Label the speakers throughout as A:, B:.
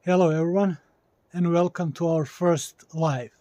A: Hello everyone and welcome to our first live.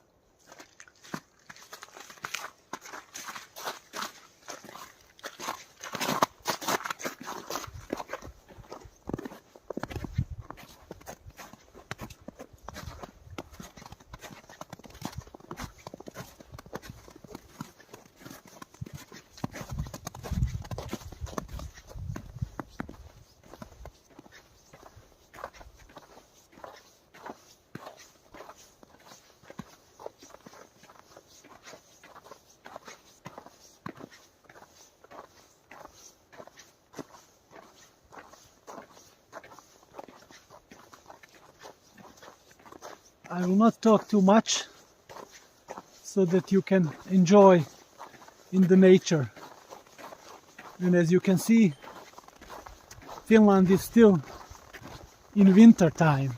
A: I will not talk too much so that you can enjoy in the nature. And as you can see, Finland is still in winter time.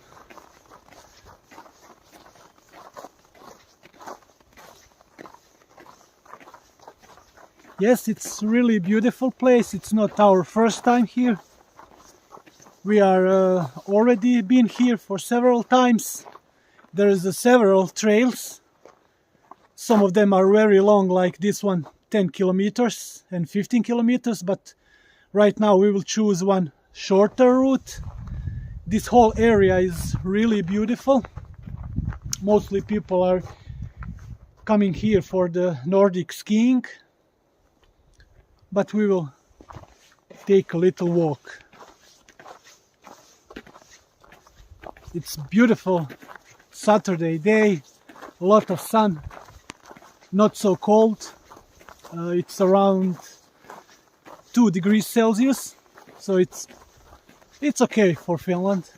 A: Yes, it's really beautiful place. It's not our first time here. We are already been here for several times. There's several trails. Some of them are very long, like this one, 10 kilometers and 15 kilometers, but right now we will choose one shorter route. This whole area is really beautiful. Mostly people are coming here for the Nordic skiing, but we will take a little walk. It's beautiful Saturday day, a lot of sun, not so cold. It's around 2 degrees Celsius, so it's okay for Finland.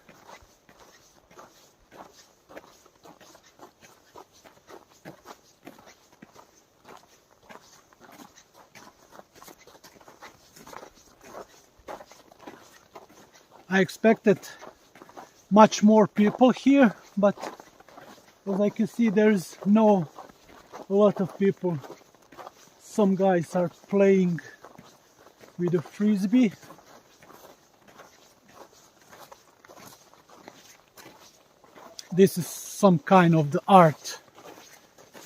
A: I expected much more people here, but as I can see, there's a lot of people. Some guys are playing with a frisbee. This is some kind of the art,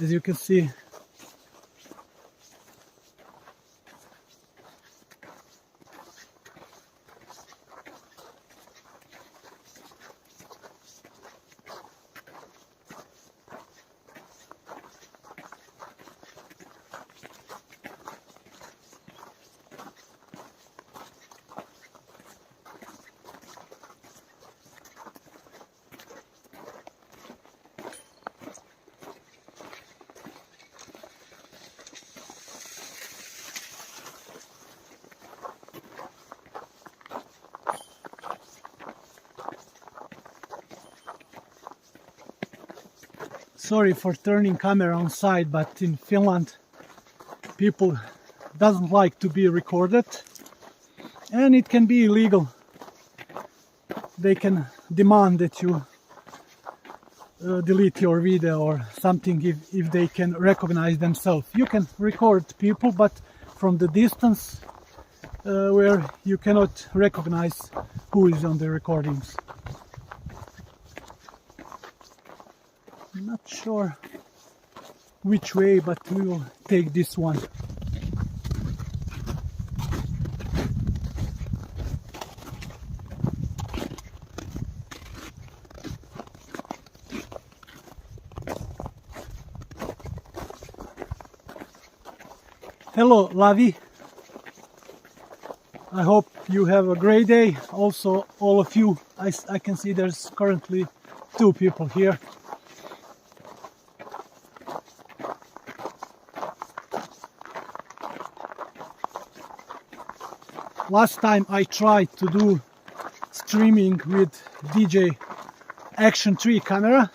A: as you can see. Sorry for turning camera on side, but in Finland people doesn't like to be recorded, and it can be illegal. They can demand that you delete your video or something if they can recognize themselves. You can record people, but from the distance where you cannot recognize who is on the recordings. I'm not sure which way, but we will take this one. Hello, Lavi. I hope you have a great day. Also, all of you. I can see there's currently 2 people here. Last time I tried to do streaming with DJ Action 3 camera,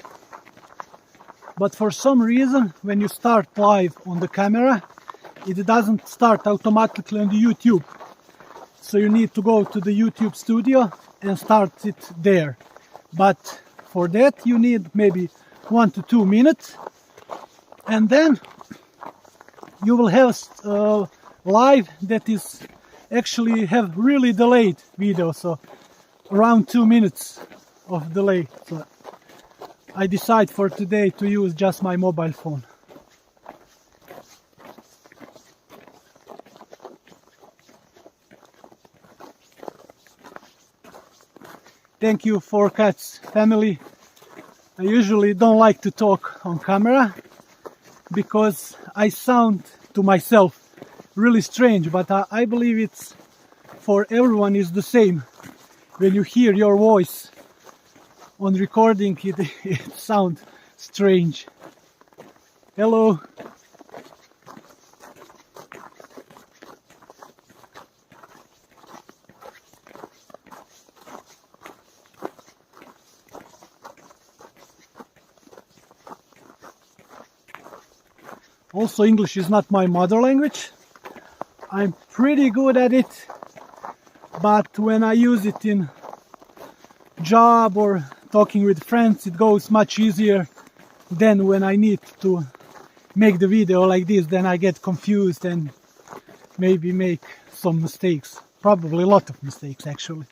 A: but for some reason when you start live on the camera, it doesn't start automatically on the YouTube. So you need to go to the YouTube studio and start it there. But for that you need maybe 1 to 2 minutes, and then you will have live that is actually have really delayed video, so around 2 minutes of delay. So I decide for today to use just my mobile phone. Thank you for cats family. I usually don't like to talk on camera because I sound to myself really strange, but I believe it's for everyone is the same. When you hear your voice on recording, it sounds strange. Hello. Also, English is not my mother language. I'm pretty good at it, but when I use it in job or talking with friends, it goes much easier than when I need to make the video like this. Then I get confused and maybe make some mistakes. Probably a lot of mistakes, actually.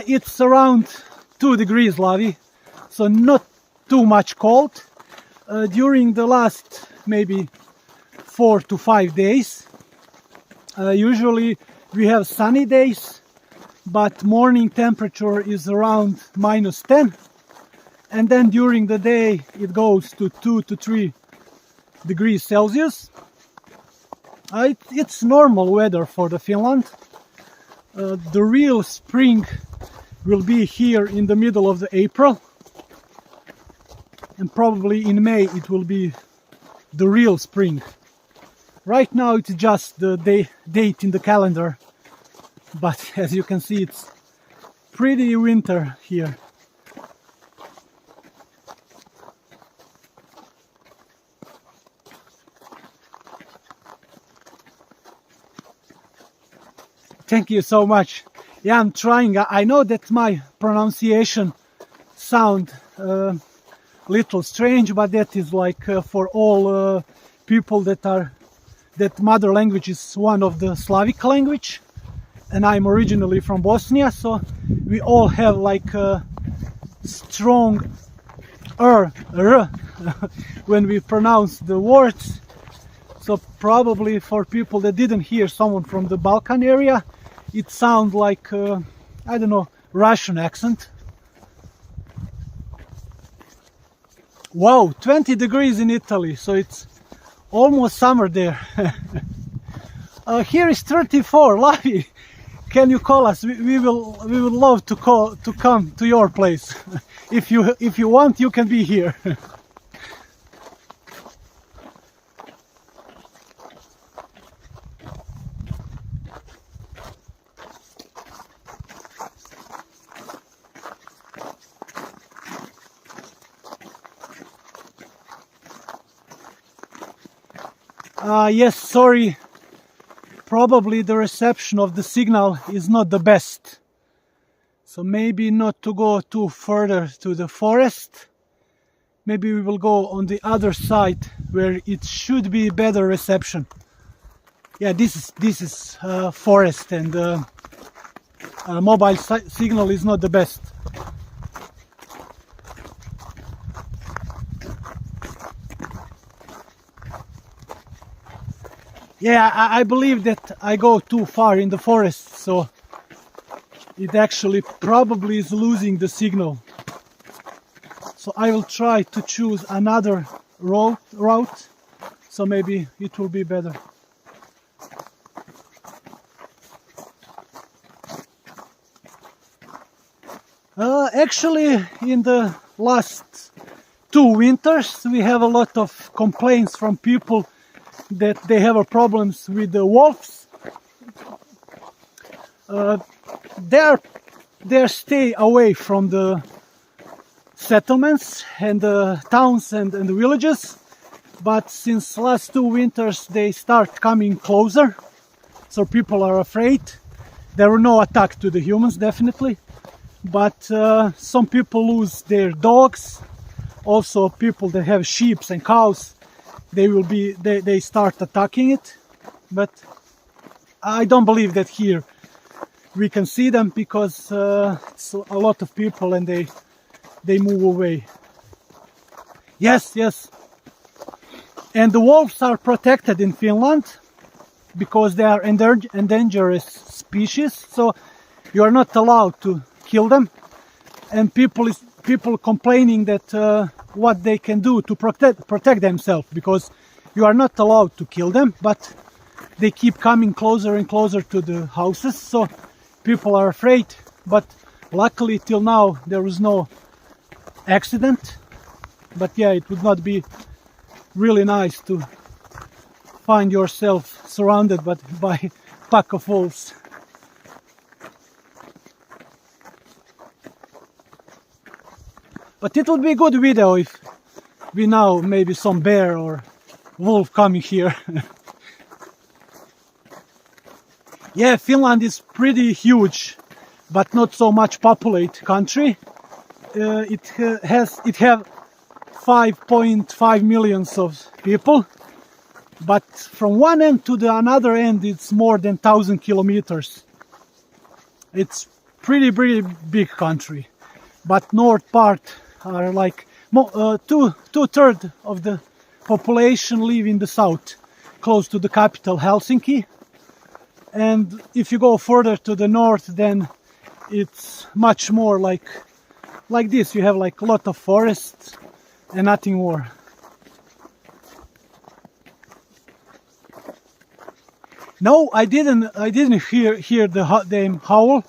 A: It's around 2 degrees, Lavi, so not too much cold. During the last maybe 4 to 5 days, usually we have sunny days, but morning temperature is around -10, and then during the day it goes to 2 to 3 degrees Celsius. It's normal weather for the Finland. The real spring will be here in the middle of the April, and probably in May it will be the real spring. Right now it's just the date in the calendar, but as you can see it's pretty winter here. Thank you so much. Yeah, I'm trying. I know that my pronunciation sound little strange, but that is like for all people that mother language is one of the Slavic language, and I'm originally from Bosnia, so we all have like a strong r when we pronounce the words. So probably for people that didn't hear someone from the Balkan area, it sounds like I don't know, Russian accent. Wow, 20 degrees in Italy, so it's almost summer there. Here is 34. Lavi, can you call us? We would love to come to your place. If you want, you can be here. Yes, sorry, probably the reception of the signal is not the best. So maybe not to go too further to the forest. Maybe we will go on the other side where it should be better reception. Yeah, this is forest, and mobile signal is not the best. Yeah, I believe that I go too far in the forest, so it actually probably is losing the signal. So I will try to choose another route, so maybe it will be better. Actually, in the last 2 winters, we have a lot of complaints from people that they have problems with the wolves. They stay away from the settlements and the towns and the villages, but since last 2 winters they start coming closer, so people are afraid. There were no attack to the humans, definitely, but some people lose their dogs. Also people that have sheep and cows, they start attacking it. But I don't believe that here we can see them, because it's a lot of people and they move away. Yes, yes. And the wolves are protected in Finland because they are endangered species, so you are not allowed to kill them. And people complaining that what they can do to protect themselves, because you are not allowed to kill them, but they keep coming closer and closer to the houses, so people are afraid. But luckily till now there was no accident. But yeah, it would not be really nice to find yourself surrounded by a pack of wolves. But it would be a good video if we now maybe some bear or wolf coming here. Yeah, Finland is pretty huge, but not so much populated country. It have 5.5 million of people, but from one end to the another end it's more than 1,000 kilometers. It's pretty big country, but north part are like two-thirds of the population live in the south, close to the capital Helsinki. And if you go further to the north, then it's much more like this. You have like a lot of forests and nothing more. No, I didn't hear the howl,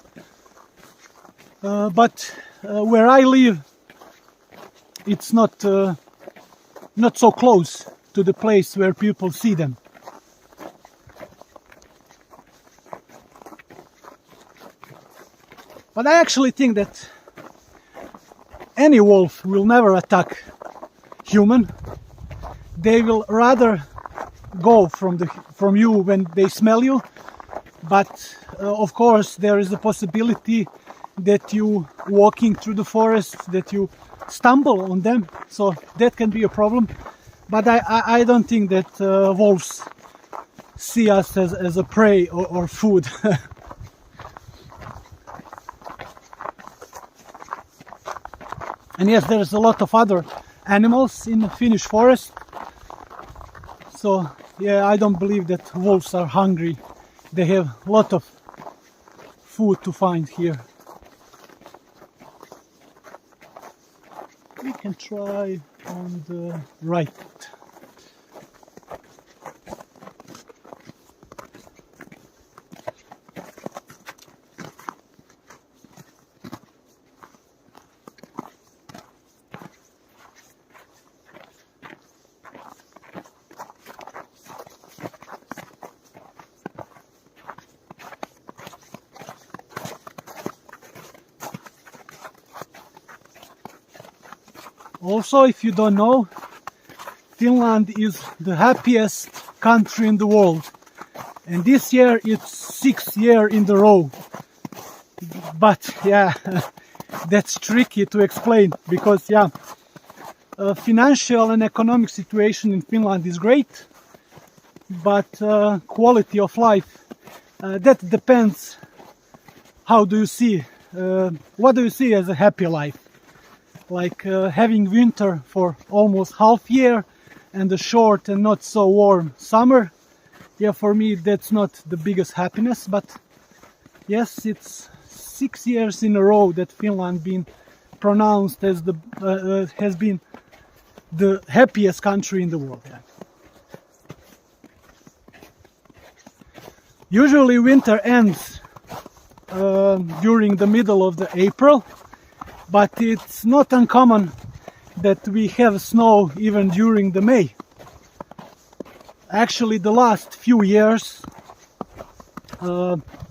A: but where I live, it's not so close to the place where people see them. But I actually think that any wolf will never attack human. They will rather go from you when they smell you. But of course there is a possibility that you walking through the forest, that you stumble on them, so that can be a problem. But I don't think that wolves see us as a prey or food. And yes, there's a lot of other animals in the Finnish forest. So yeah, I don't believe that wolves are hungry. They have a lot of food to find here. We can try on the right. Also, if you don't know, Finland is the happiest country in the world. And this year it's 6th year in the row. But yeah, that's tricky to explain, because yeah, financial and economic situation in Finland is great, but quality of life, that depends. How do you see, what do you see as a happy life? Like having winter for almost half year and a short and not so warm summer. Yeah, for me that's not the biggest happiness, but yes, it's 6 years in a row that Finland been pronounced as has been the happiest country in the world. Yeah. Usually winter ends during the middle of the April. But it's not uncommon that we have snow even during the May. Actually, the last few years,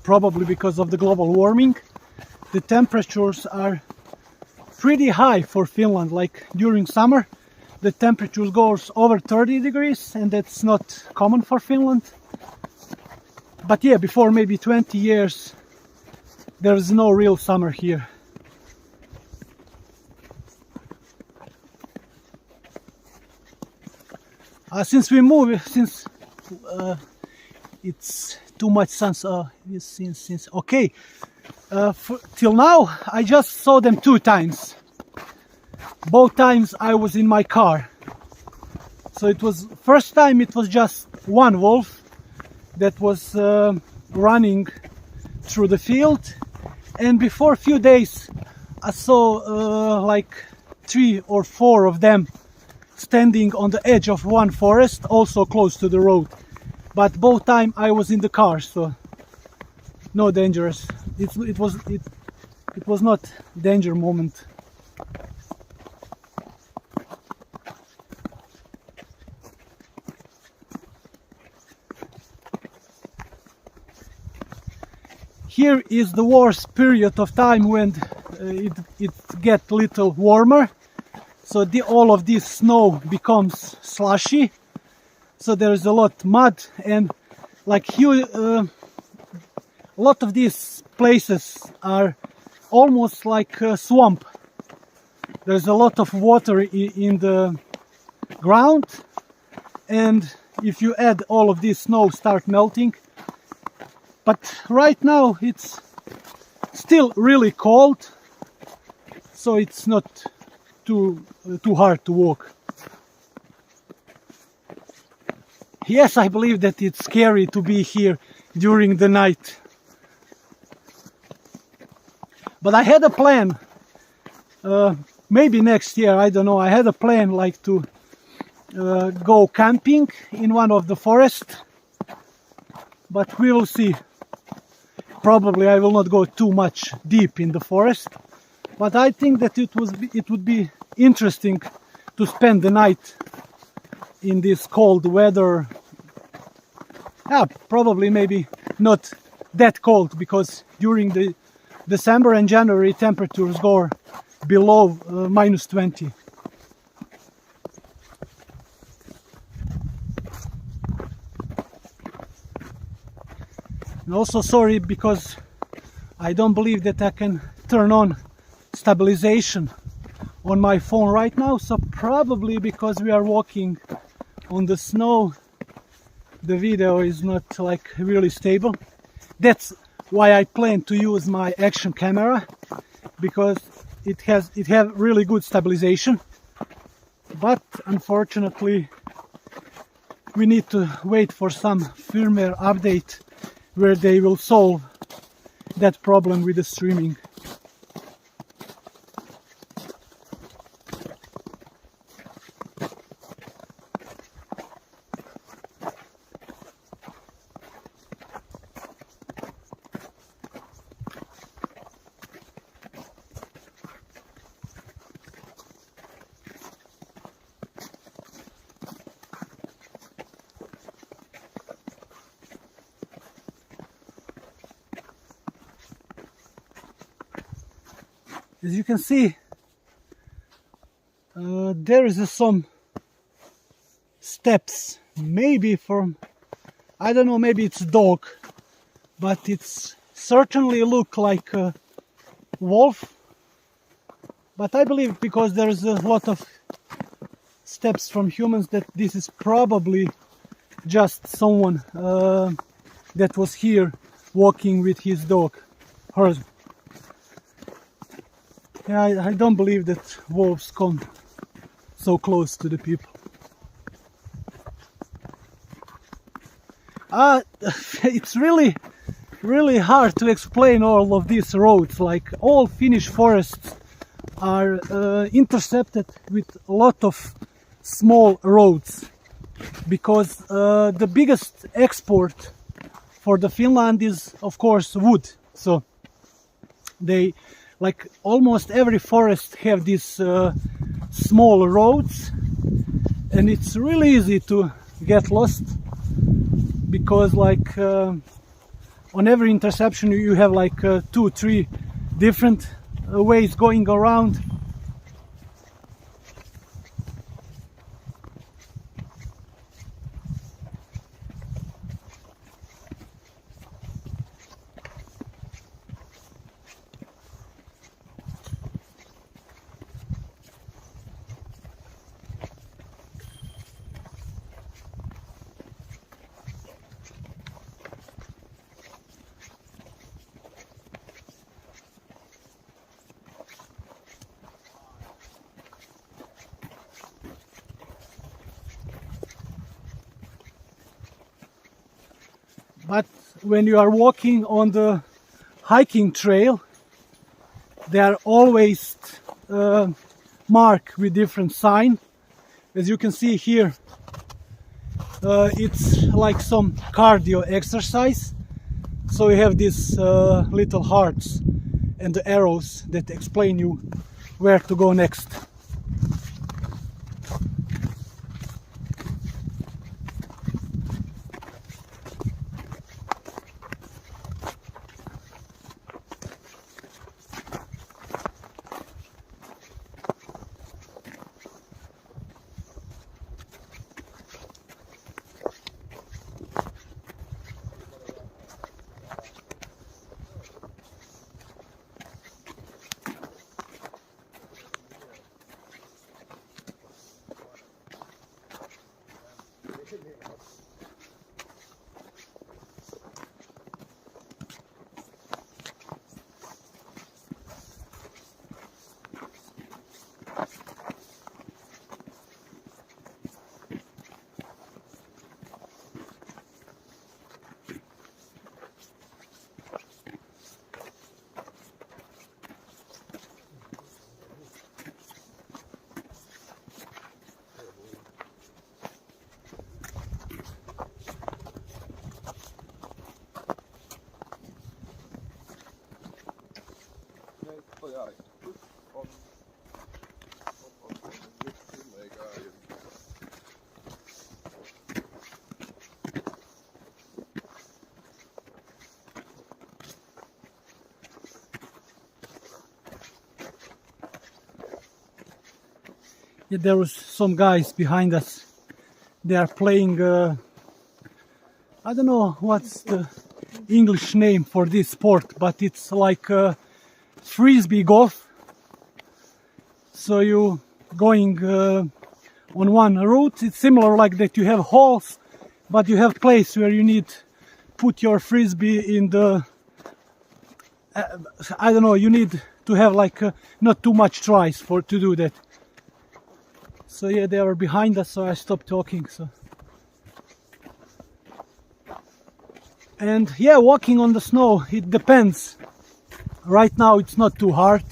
A: probably because of the global warming, the temperatures are pretty high for Finland. Like during summer, the temperature goes over 30 degrees, and that's not common for Finland. But yeah, before maybe 20 years, there's no real summer here. Since it's too much sun. Since okay, till now I just saw them 2 times. Both times I was in my car. So it was first time it was just one wolf that was running through the field, and before a few days I saw like 3 or 4 of them standing on the edge of one forest, also close to the road. But both time I was in the car, so no dangerous. It was not danger moment. Here is the worst period of time when it gets a little warmer, so all of this snow becomes slushy, so there is a lot of mud, and like here, a lot of these places are almost like a swamp. There's a lot of water in the ground, and if you add all of this snow, start melting. But right now it's still really cold, so it's not too hard to walk. Yes, I believe that it's scary to be here during the night. But I had a plan, maybe next year, I don't know, I had a plan like to go camping in one of the forests, but we will see. Probably I will not go too much deep in the forest, but I think that it would be interesting to spend the night in this cold weather. Yeah, probably maybe not that cold, because during the December and January temperatures go below -20. And also sorry because I don't believe that I can turn on stabilization on my phone right now, so probably because we are walking on the snow, the video is not like really stable. That's why I plan to use my action camera, because it has really good stabilization. But unfortunately we need to wait for some firmware update where they will solve that problem with the streaming. As you can see, there is some steps, maybe from, I don't know, maybe it's a dog, but it's certainly look like a wolf. But I believe because there is a lot of steps from humans that this is probably just someone that was here walking with his dog. Hers. Yeah, I don't believe that wolves come so close to the people. It's really hard to explain all of these roads. Like all Finnish forests are intercepted with a lot of small roads, because the biggest export for the Finland is of course wood. So they, like almost every forest have these small roads, and it's really easy to get lost, because like on every interception you have like 2-3 different ways going around. But when you are walking on the hiking trail, they are always marked with different sign. As you can see here, it's like some cardio exercise. So you have these little hearts and the arrows that explain you where to go next. Yeah, there was some guys behind us. They are playing, I don't know what's the English name for this sport, but it's like frisbee golf. So you going on one route. It's similar like that. You have holes, but you have place where you need put your frisbee in the. I don't know. You need to have like not too much tries to do that. So yeah, they were behind us, so I stopped talking. So. And yeah, walking on the snow, it depends. Right now it's not too hard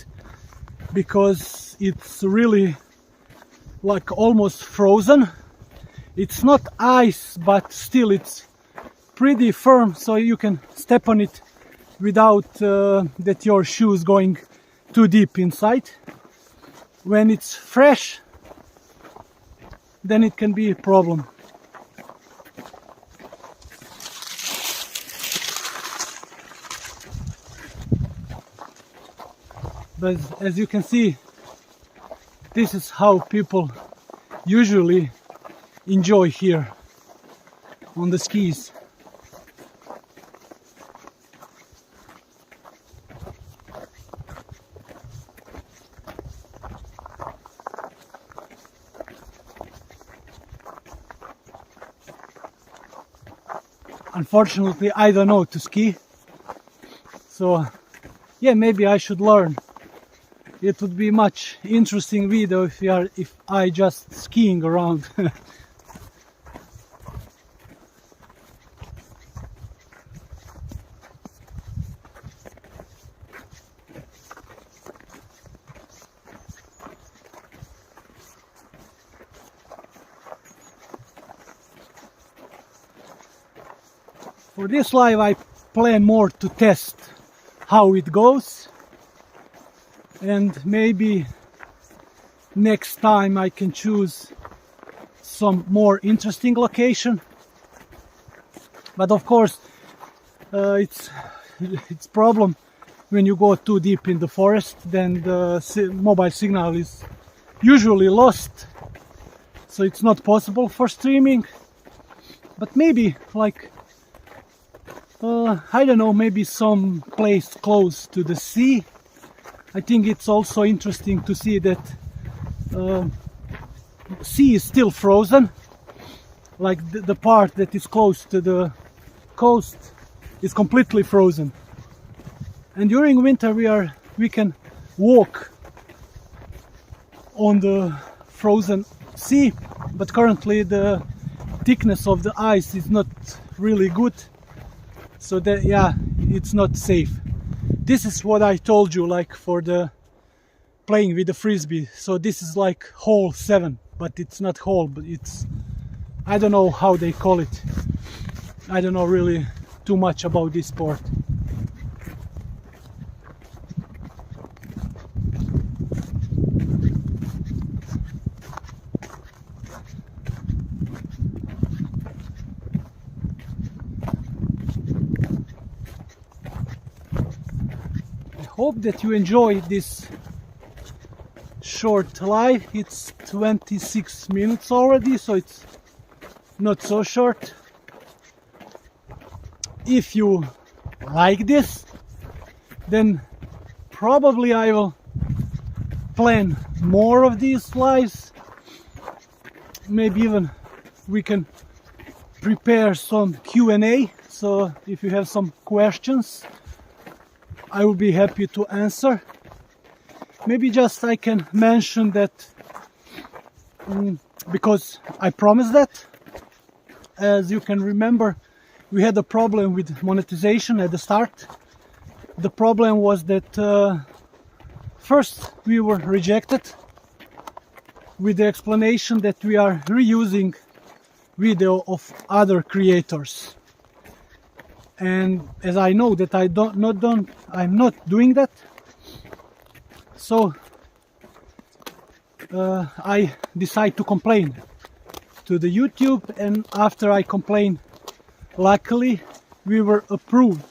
A: because it's really like almost frozen. It's not ice, but still it's pretty firm, so you can step on it without that your shoes going too deep inside. When it's fresh, then it can be a problem. But as you can see, this is how people usually enjoy here on the skis. Unfortunately, I don't know to ski, so yeah, maybe I should learn. It would be much interesting video if I just skiing around. For this live I plan more to test how it goes, and maybe next time I can choose some more interesting location. But of course it's problem when you go too deep in the forest, then the mobile signal is usually lost, so it's not possible for streaming. But maybe like I don't know, maybe some place close to the sea. I think it's also interesting to see that sea is still frozen, like the part that is close to the coast is completely frozen. And during winter we can walk on the frozen sea, but currently the thickness of the ice is not really good. so that, yeah, it's not safe. This is what I told you, like for the playing with the frisbee. So this is like hole 7, but it's not hole, but it's, I don't know how they call it. I don't know really too much about this sport. I hope that you enjoy this short live. It's 26 minutes already, so it's not so short. If you like this, then probably I will plan more of these lives. Maybe even we can prepare some Q&A, so if you have some questions, I will be happy to answer. Maybe just I can mention that, because I promised that. As you can remember, we had a problem with monetization at the start. The problem was that first we were rejected with the explanation that we are reusing video of other creators. And as I know that I'm not doing that, so I decide to complain to the YouTube, and after I complained, luckily we were approved.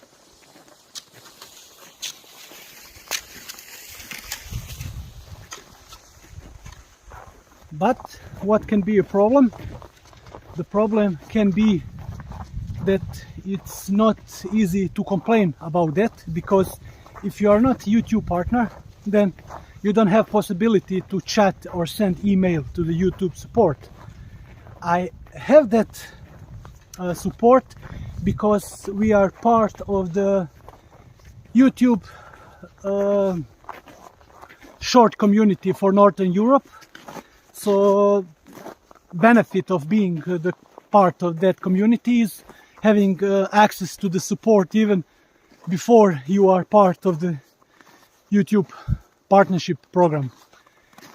A: But what can be a problem? The problem can be that it's not easy to complain about that, because if you are not YouTube partner, then you don't have possibility to chat or send email to the YouTube support. I have that support because we are part of the YouTube short community for Northern Europe. So benefit of being the part of that community is having access to the support even before you are part of the YouTube partnership program.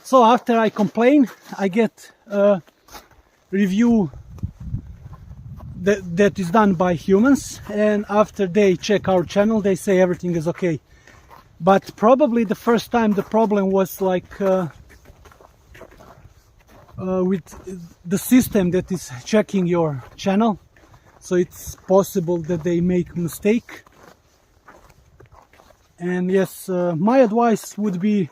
A: So after I complain, I get a review that is done by humans, and after they check our channel, they say everything is okay. But probably the first time the problem was like with the system that is checking your channel, so it's possible that they make mistake. And yes, my advice would be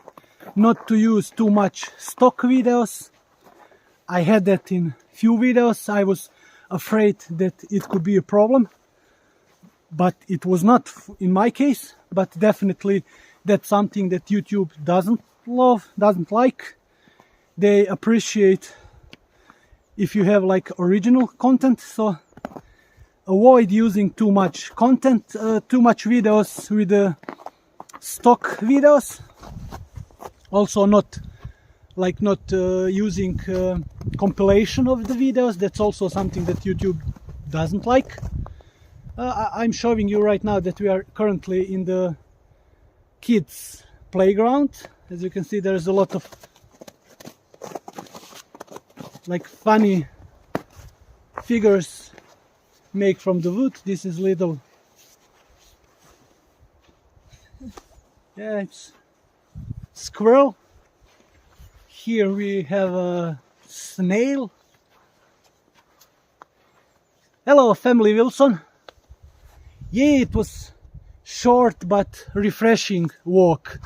A: not to use too much stock videos. I had that in few videos. I was afraid that it could be a problem, but it was not in my case. But definitely that's something that YouTube doesn't like. They appreciate if you have like original content, so avoid using too much content, too much videos with the stock videos. Also not using compilation of the videos. That's also something that YouTube doesn't like. I'm showing you right now that we are currently in the kids playground. As you can see, there's a lot of like funny figures made from the wood. This is little, yeah, it's squirrel. Here we have a snail. Hello, family Wilson. Yeah, it was short but refreshing walk.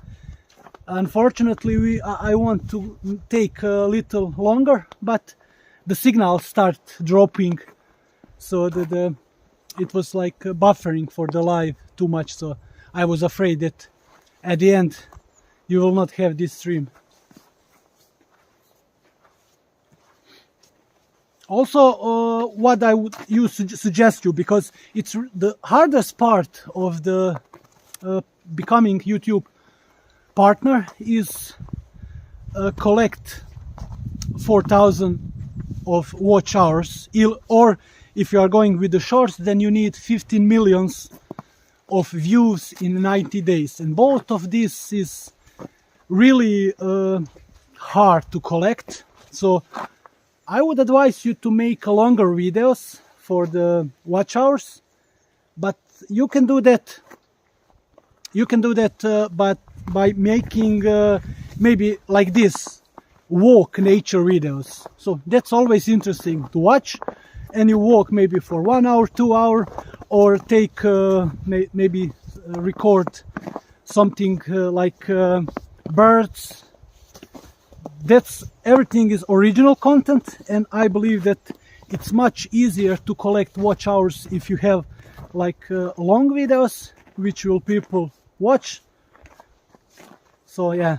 A: Unfortunately, I want to take a little longer, but the signal start dropping, so that it was like buffering for the live too much. So I was afraid that at the end you will not have this stream. Also, what I would suggest you, because it's the hardest part of the becoming YouTube partner, is collect 4,000 of watch hours, or if you are going with the shorts, then you need 15 millions of views in 90 days. And both of this is really hard to collect. So I would advise you to make longer videos for the watch hours, but you can do that. But by making maybe like this walk nature videos. So that's always interesting to watch, and you walk maybe for 1 hour, 2 hours, or take maybe record something like birds. That's everything is original content, and I believe that it's much easier to collect watch hours if you have like long videos which will people watch. So yeah,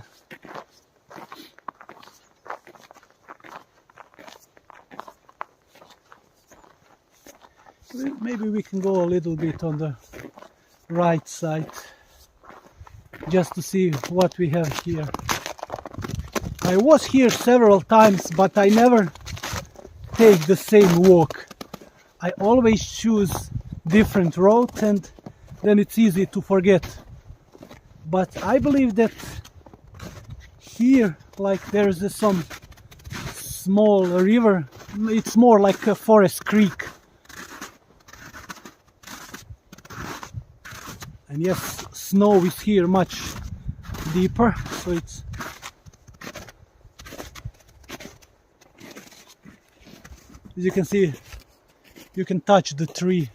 A: maybe we can go a little bit on the right side just to see what we have here. I was here several times, but I never take the same walk. I always choose different roads, and then it's easy to forget. But I believe that here, like there's some small river, it's more like a forest creek. And yes, snow is here much deeper, so it's as you can see, you can touch the tree.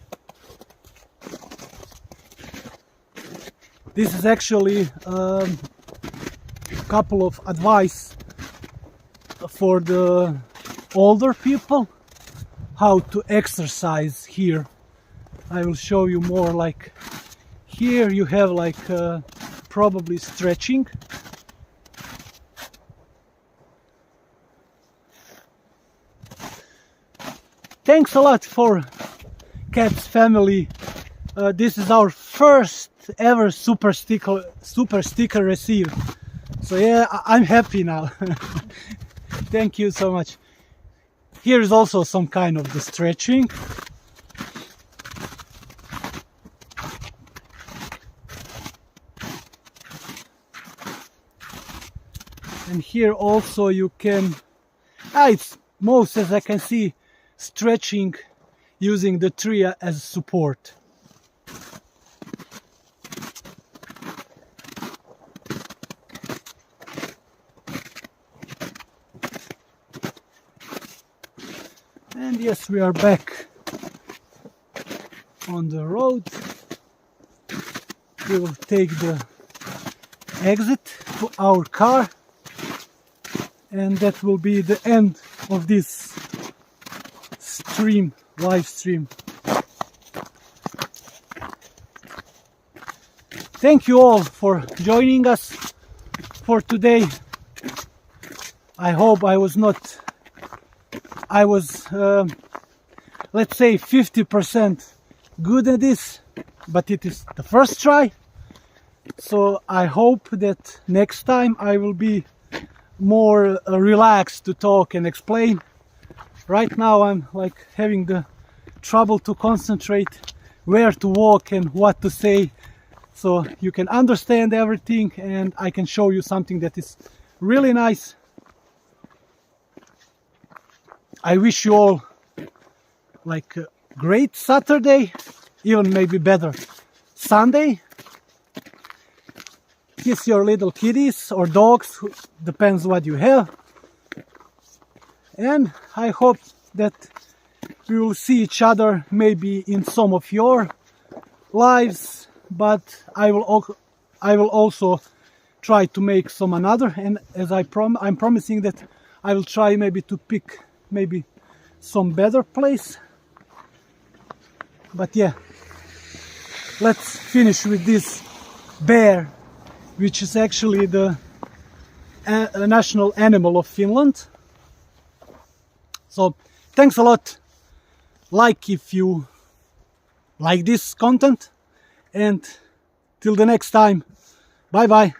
A: This is actually a couple of advice for the older people how to exercise here. I will show you more. Like here you have like probably stretching. Thanks a lot for Cats family. This is our first ever super sticker received. So yeah, I'm happy now. Thank you so much. Here is also some kind of the stretching. And here also you can, it's most, as I can see, stretching using the tree as support. And yes, we are back on the road. We will take the exit to our car, and that will be the end of this live stream. Thank you all for joining us for today. I hope I was let's say 50% good at this, but it is the first try. So I hope that next time I will be more relaxed to talk and explain. Right now I'm like having the trouble to concentrate where to walk and what to say, so you can understand everything and I can show you something that is really nice. I wish you all like a great Saturday, even maybe better Sunday. Kiss your little kitties or dogs, depends what you have. And I hope that we will see each other maybe in some of your lives, but I will also try to make some another, and as I'm promising that I will try maybe to pick maybe some better place. But yeah, let's finish with this bear, which is actually the national animal of Finland. So thanks a lot. Like if you like this content, and till the next time, bye bye.